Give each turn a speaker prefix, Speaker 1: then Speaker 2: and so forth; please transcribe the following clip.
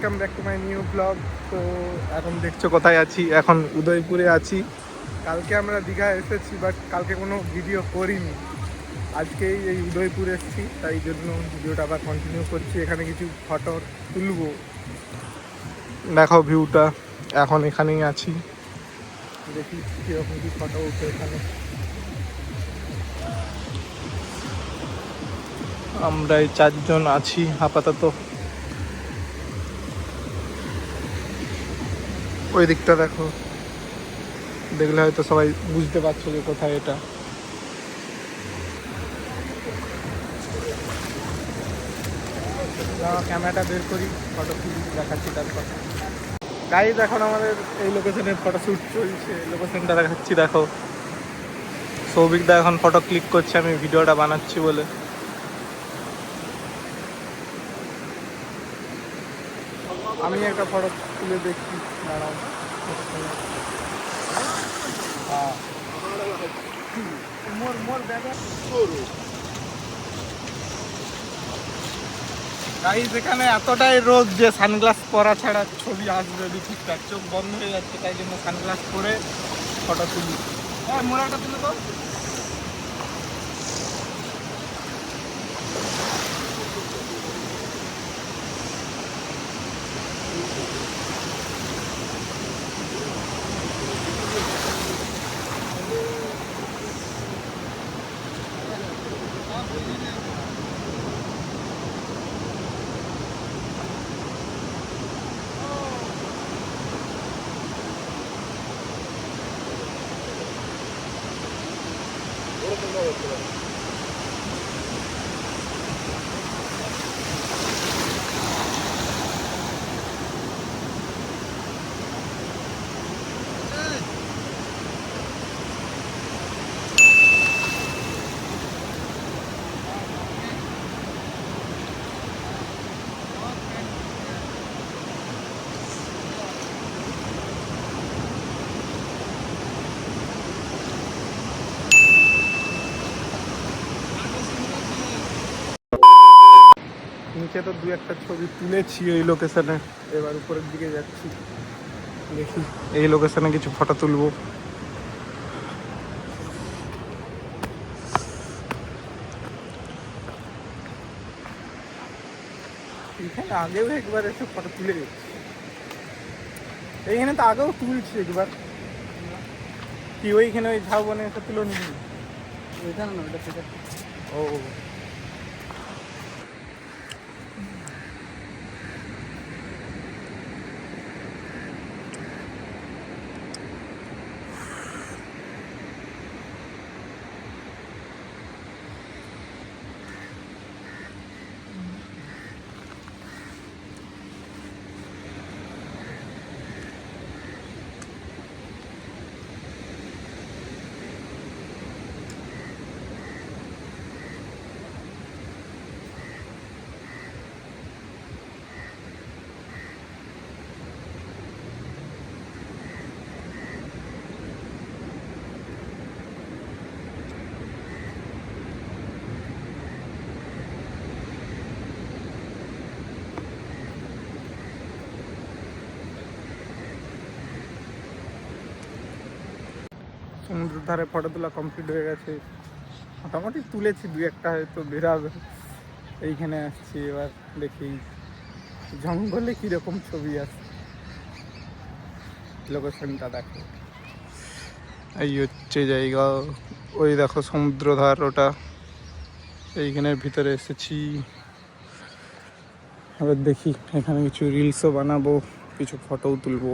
Speaker 1: Welcome back to my new blog. তো এখন দেখছো কোথায় আছি, এখন উদয়পুরে আছি। কালকে আমরা দীঘা এসেছি, বাট কালকে কোনো ভিডিও করিনি। আজকেই এই উদয়পুর এসেছি, তাই জন্য ভিডিওটা আবার কন্টিনিউ করছি। এখানে কিছু ফটো তুলবো, দেখো ভিউটা। এখন এখানেই আছি, দেখি কীরকম কি ফটো উঠে এখানে। আমরা এই 4 জন আছি আপাতত। ওই দিকটা দেখো, দেখলে হয়তো সবাই বুঝতে পারছো যে কোথায় এটা। ক্যামেরাটা বের করি, ফটো তুলি, দেখাচ্ছি তারপর। গাইজ এখন আমাদের এই লোকেশনের ফটোশ্যুট চলছে, লোকেশনটা দেখাচ্ছি দেখো। সৌভিকদা এখন ফটো ক্লিক করছে, আমি ভিডিওটা বানাচ্ছি বলে। আমি একটা ফটো তুলে দেখছি, দাঁড়াও। গাইজ এখানে এতটাই রোদ যে সানগ্লাস পরা ছাড়া ছবি আসবে ঠিকঠাক, চোখ বন্ধ হয়ে যাচ্ছে, তাই জন্য সানগ্লাস পরে ফটো তুলি। হ্যাঁ, মোড়াটা তুলে তো। নিচে তো 2-1টা ছবি তুলেছি এই লোকেশনে, এবার উপরের দিকে যাচ্ছি, দেখি এই লোকেশনে কিছু ফটো তুলবো। এখানে আগেও একবার এসে ফটো তুলে গেছি, এইখানে তো আগেও তুলছি একবার। কি ওইখানে ওই ঝাউবনে এসে তুলো নিবি? ওইখানে না, ওইটা সেটা। ও সমুদ্রের ধারে ফটো তোলা কমপ্লিট হয়ে গেছে, মোটামুটি তুলেছি 2-1টা, হয়তো বেরাবে। এইখানে আসছি, এবার দেখি জঙ্গলে কীরকম ছবি আসে। লোকেশনটা দেখো, এই হচ্ছে জায়গা। ওই দেখো সমুদ্র ধার, ওটা এইখানের ভিতরে এসেছি। এবার দেখি এখানে কিছু রিলসও বানাবো, কিছু ফটোও তুলবো।